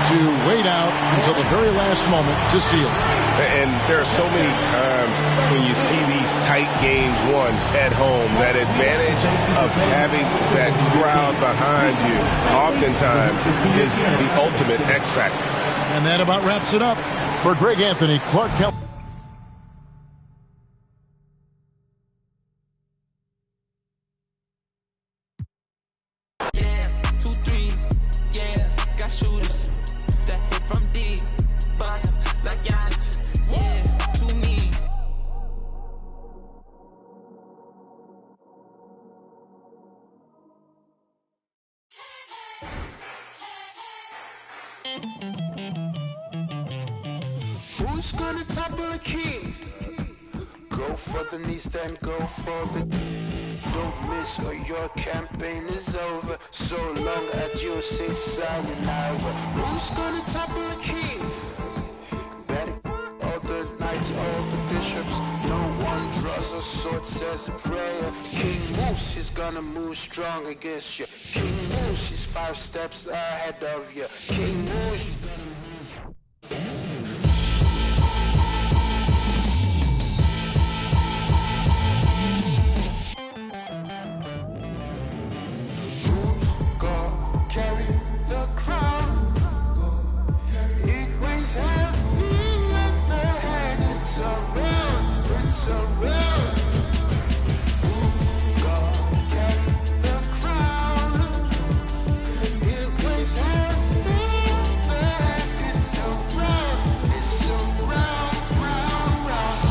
to wait out until the very last moment to seal it. And there are so many times when you see these tight games won at home, that advantage of having that crowd behind you oftentimes is the ultimate X factor. And that about wraps it up. For Greg Anthony, Clark Kelly. Who's gonna topple the king? Go for the knees, then go for the... Don't miss or your campaign is over. So long, adios, say sayonara. Who's gonna topple the king? Better all the knights, all the bishops. No one draws a sword, says a prayer. King moves, he's gonna move strong against you. King moves, he's 5 steps ahead of you. King moves, he's gonna move faster. Carry the crown. It weighs heavy at the head. It's around. It's around. God carry the crown. It weighs heavy at the head. It's around. It's around, round, round.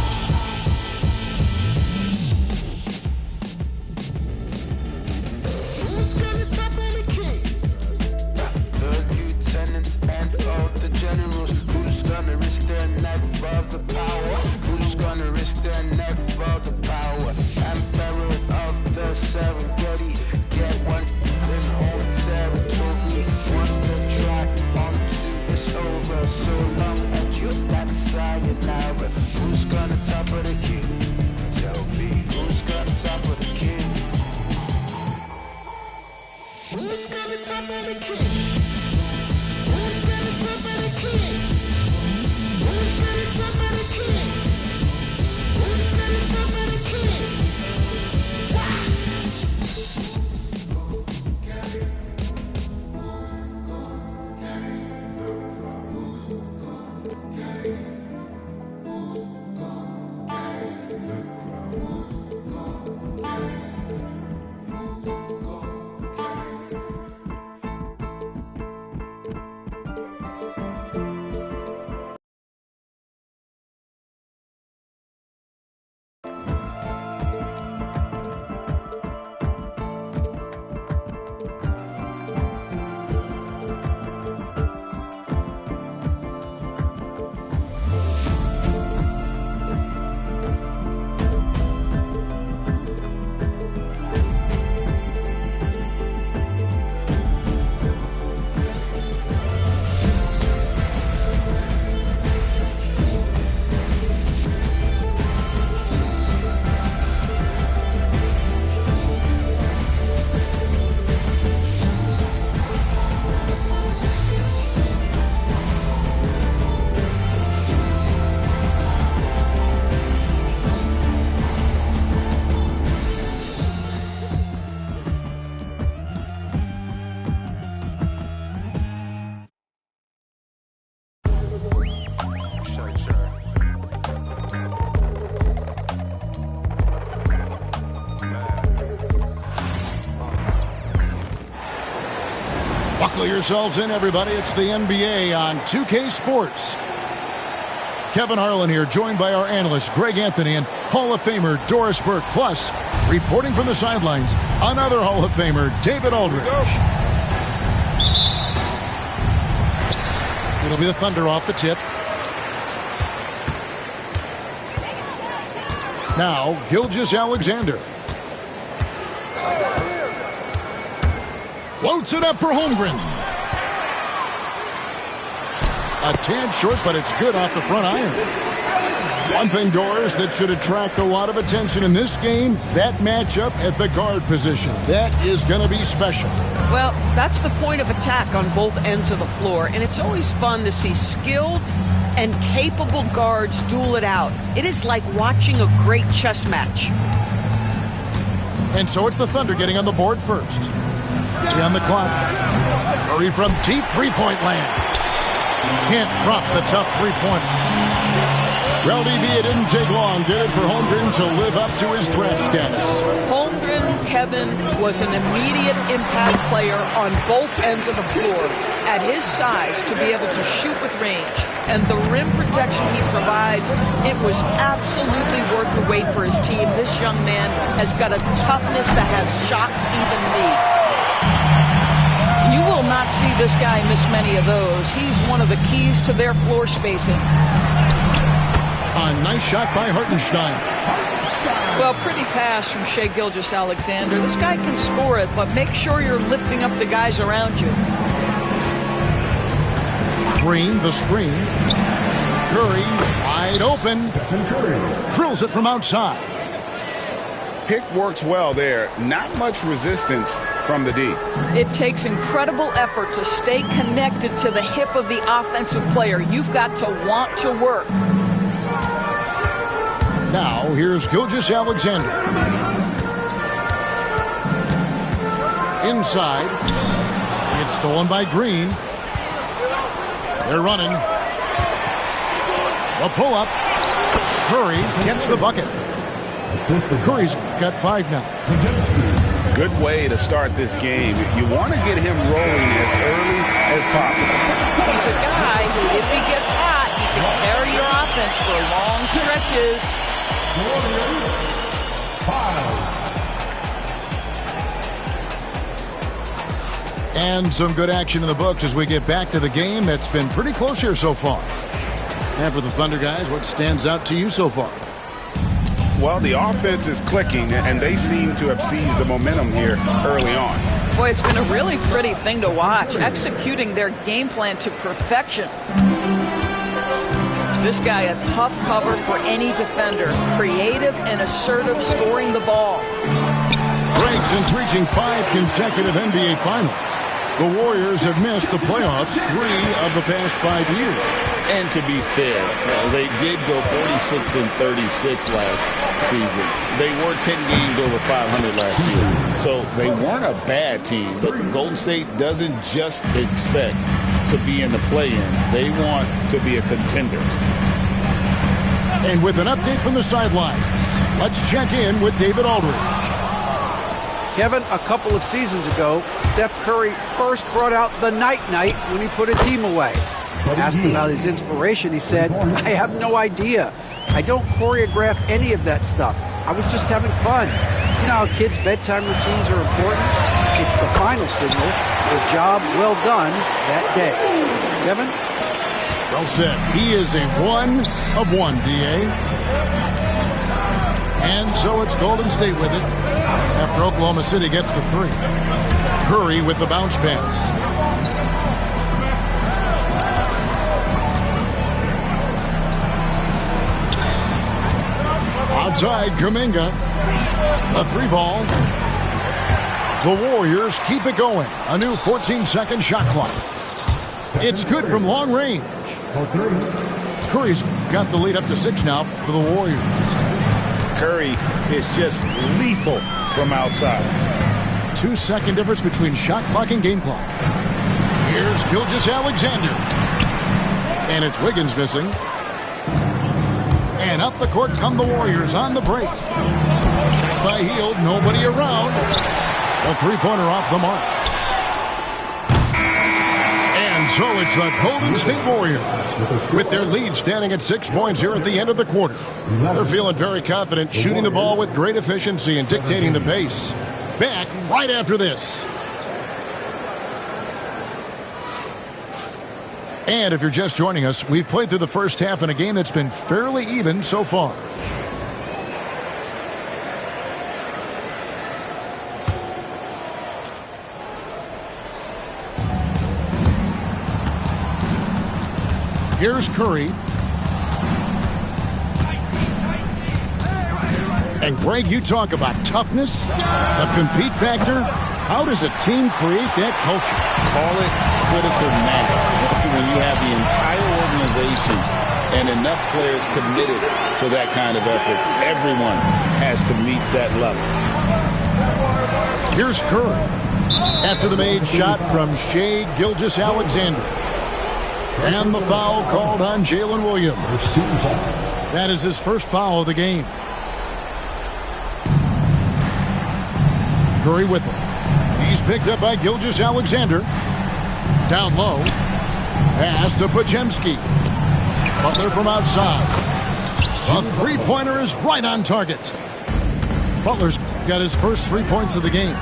Who's gonna topple the king? The lieutenants and all Buckle yourselves in, everybody. It's the NBA on 2K Sports. Kevin Harlan here, joined by our analyst, Greg Anthony, and Hall of Famer Doris Burke. Plus, reporting from the sidelines, another Hall of Famer, David Aldridge. It'll be the Thunder off the tip. Now, Gilgeous-Alexander. Floats it up for Holmgren. A tad short, but it's good off the front iron. One thing, Doris, that should attract a lot of attention in this game, that matchup at the guard position. That is going to be special. Well, that's the point of attack on both ends of the floor, and it's always fun to see skilled and capable guards duel it out. It is like watching a great chess match. And so it's the Thunder getting on the board first. On the clock. Curry from deep three-point land. Can't drop the tough three-pointer. Well, DB, it didn't take long, did it, for Holmgren to live up to his draft status? Holmgren, Kevin, was an immediate impact player on both ends of the floor. At his size, to be able to shoot with range and the rim protection he provides, it was absolutely worth the wait for his team. This young man has got a toughness that has shocked even me. You will not see this guy miss many of those. He's one of the keys to their floor spacing. A nice shot by Hartenstein. Well, pretty pass from Shai Gilgeous-Alexander. This guy can score it, but make sure you're lifting up the guys around you. Green, the screen. Curry, wide open. Drills it from outside. Pick works well there. Not much resistance from the D. It takes incredible effort to stay connected to the hip of the offensive player. You've got to want to work. Now, here's Gilgeous-Alexander. Inside. It's stolen by Green. They're running. The pull-up. Curry gets the bucket. Curry's got 5 now. Good way to start this game. You want to get him rolling as early as possible. He's a guy who, if he gets hot, he can carry your offense for long stretches. And some good action in the books as we get back to the game that's been pretty close here so far. And for the Thunder guys, what stands out to you so far? Well, the offense is clicking, and they seem to have seized the momentum here early on. Boy, it's been a really pretty thing to watch, executing their game plan to perfection. This guy, a tough cover for any defender, creative and assertive scoring the ball. Greg, since reaching 5 consecutive NBA Finals, the Warriors have missed the playoffs 3 of the past 5 years. And to be fair, they did go 46-36 last season. They were 10 games over 500 last year. So they weren't a bad team, but Golden State doesn't just expect to be in the play-in. They want to be a contender. And with an update from the sidelines, let's check in with David Aldridge. Kevin, a couple of seasons ago, Steph Curry first brought out the night-night when he put a team away. Asked about his inspiration, he said, I have no idea. I don't choreograph any of that stuff. I was just having fun. You know how kids' bedtime routines are important? It's the final signal for a job well done that day. Kevin? Well said. He is a 1 of 1, D.A. And so it's Golden State with it after Oklahoma City gets the 3. Curry with the bounce pass. Outside, Kuminga. A 3-ball. The Warriors keep it going. A new 14-second shot clock. It's good from long range. Curry's got the lead up to 6 now for the Warriors. Curry is just lethal from outside. 2-second difference between shot clock and game clock. Here's Gilgeous-Alexander. And it's Wiggins missing. And up the court come the Warriors on the break. Shot by Hield, nobody around. A 3-pointer off the mark. And so it's the Golden State Warriors with their lead standing at 6 points here at the end of the quarter. They're feeling very confident, shooting the ball with great efficiency and dictating the pace. Back right after this. And if you're just joining us, we've played through the first half in a game that's been fairly even so far. Here's Curry. And Greg, you talk about toughness, a compete factor. How does a team create that culture? Call it critical mass. When you have the entire organization and enough players committed to that kind of effort, everyone has to meet that level. Here's Curry. After the made shot from Shai Gilgeous-Alexander. And the foul called on Jalen Williams. That is his first foul of the game. Curry with him. He's picked up by Gilgeous-Alexander. Down low. Pass to Podziemski. Butler from outside. The three-pointer is right on target. Butler's got his first 3 points of the game.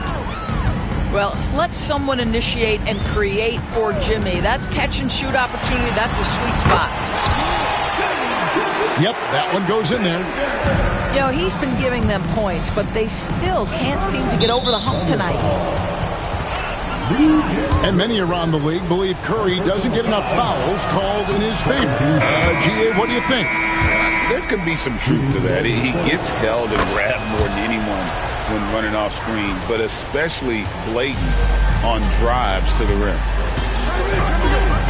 Well, let someone initiate and create for Jimmy. That's catch and shoot opportunity. That's a sweet spot. Yep, that one goes in there. You know, he's been giving them points, but they still can't seem to get over the hump tonight. And many around the league believe Curry doesn't get enough fouls called in his favor. GA, what do you think? There could be some truth to that. He gets held and grabbed more than anyone when running off screens, but especially blatant on drives to the rim.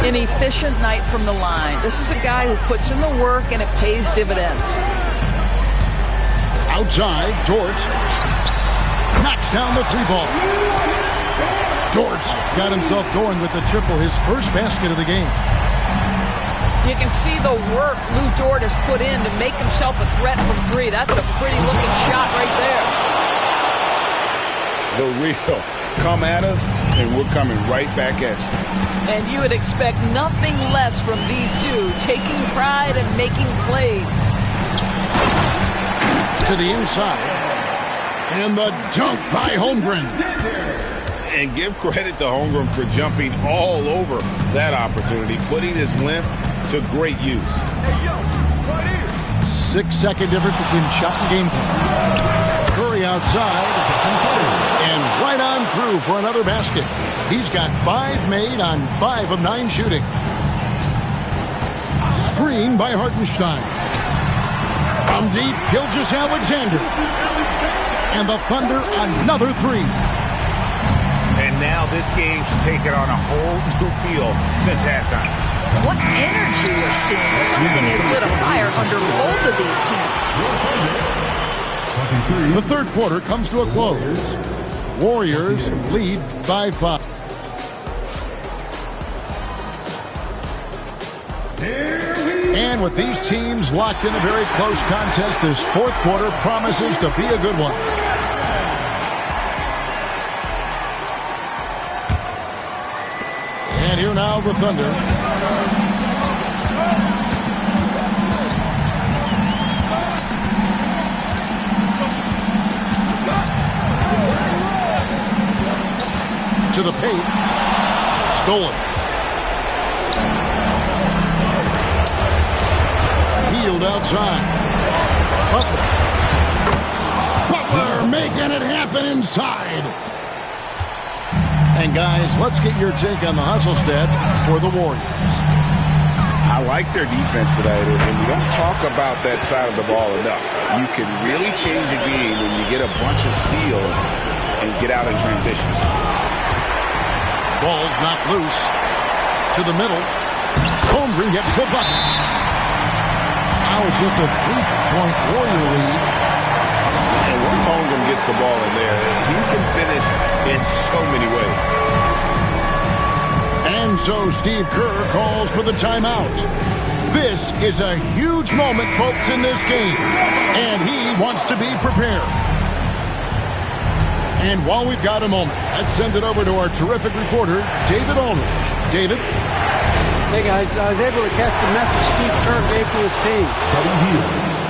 An efficient night from the line. This is a guy who puts in the work and it pays dividends. Outside, Dort knocks down the three ball. Dort got himself going with the triple, his first basket of the game. You can see the work Lou Dort has put in to make himself a threat from three. That's a pretty looking shot right there. The real come at us, and we're coming right back at you. And you would expect nothing less from these two, taking pride and making plays. To the inside. And the dunk by Holmgren. And give credit to Holmgren for jumping all over that opportunity, putting his length to great use. 6-second difference between shot and game time. Curry outside. And right on through for another basket. He's got 5 made on 5 of 9 shooting. Screen by Hartenstein. From deep, Gilgeous-Alexander. And the Thunder another 3. And now this game's taken on a whole new feel since halftime. What energy you're seeing. Something has lit a fire under both of these teams. The third quarter comes to a close. Warriors lead by 5. And with these teams locked in a very close contest, this fourth quarter promises to be a good one. And here now the Thunder. To the paint. Stolen. Healed outside. Butler making it happen inside. And guys, let's get your take on the hustle stats for the Warriors. I like their defense tonight, and we don't talk about that side of the ball enough. You can really change a game when you get a bunch of steals and get out in transition. Ball's knocked loose. To the middle. Holmgren gets the bucket. Now it's just a 3-point Warrior lead. And once Holmgren gets the ball in there, he can finish in so many ways. And so Steve Kerr calls for the timeout. This is a huge moment, folks, in this game. And he wants to be prepared. And while we've got a moment, let's send it over to our terrific reporter, David Aldridge. David. Hey, guys, I was able to catch the message Steve Kerr gave to his team.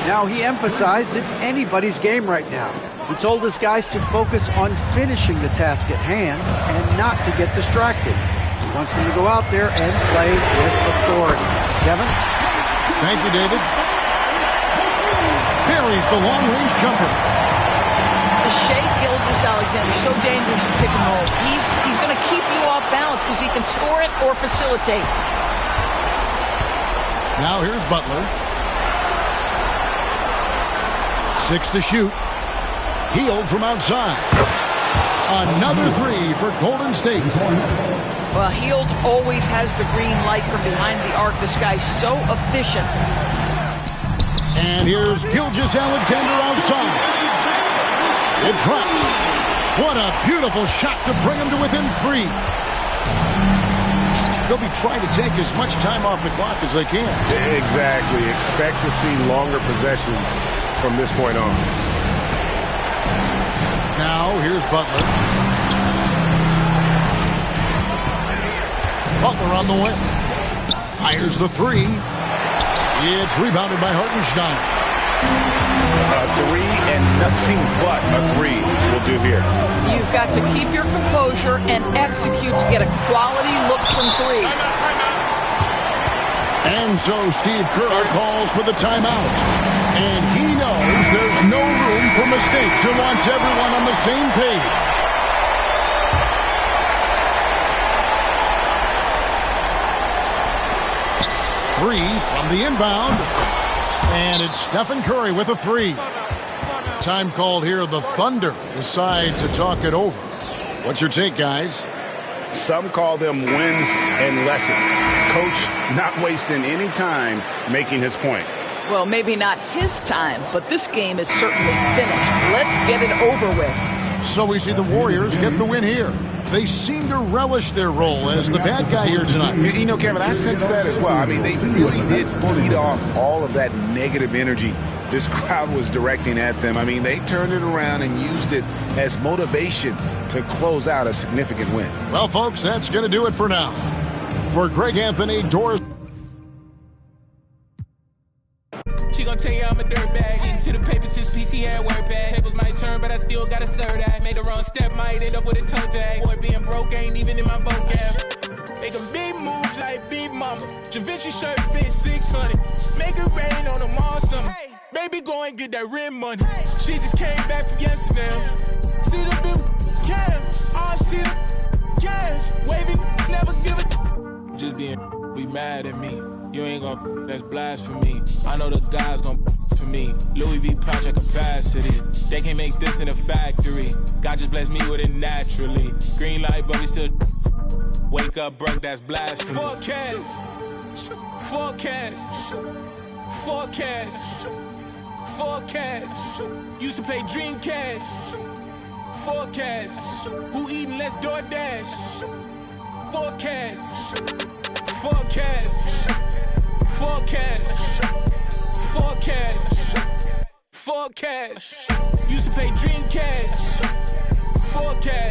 Now, he emphasized it's anybody's game right now. He told his guys to focus on finishing the task at hand and not to get distracted. He wants them to go out there and play with authority. Kevin? Thank you, David. Buries the long-range jumper. The Shea Gilgeous-Alexander is so dangerous in pick and roll. He's going to keep you off balance because he can score it or facilitate. Now here's Butler. 6 to shoot. Healed from outside. Another three for Golden State. Well, Heald always has the green light from behind the arc. This guy's so efficient. And here's Gilgeous-Alexander outside. It drops. What a beautiful shot to bring him to within 3. They'll be trying to take as much time off the clock as they can. Exactly. Expect to see longer possessions from this point on. Now, here's Butler. Butler on the wing. Fires the 3. It's rebounded by Hartenstein. A 3 and nothing but a 3 will do here. You've got to keep your composure and execute to get a quality look from 3. And so Steve Kerr calls for the timeout. And he knows there's no room for mistakes and wants everyone on the same page. Three from the inbound. And it's Stephen Curry with a 3. Time called here. The Thunder decide to talk it over. What's your take, guys? Some call them wins and lessons. Coach not wasting any time making his point. Well, maybe not his time, but this game is certainly finished. Let's get it over with. So we see the Warriors get the win here. They seem to relish their role as the bad guy here tonight. You know, Kevin, I sense that as well. I mean, they really did feed off all of that negative energy this crowd was directing at them. I mean, they turned it around and used it as motivation to close out a significant win. Well, folks, that's going to do it for now. For Greg Anthony, Doris. She gon' tell you I'm a dirtbag. Getting to the paper since PC had work bag. Tables might turn, but I still gotta serve that. Made the wrong step, might end up with a toe tag. Boy, being broke ain't even in my vocab. Making big moves like big mama. Javinci shirt spent 600. Make it rain on them all summer. Hey, baby, go and get that rent money. Hey, she just came back from Amsterdam. See the big cash, all see the cash. Waving, never give it. Just being be mad at me. You ain't gon' that's blasphemy. I know the guys gon' for me. Louis V pouch at capacity. They can't make this in a factory. God just blessed me with it naturally. Green light, but we still wake up broke, that's blasphemy. Forecast. Forecast. Forecast. Forecast. Used to play Dreamcast. Forecast. Who eating less DoorDash? Forecast. Forecast. Forecast. Forecast. Forecast. Used to play Dreamcast. Forecast.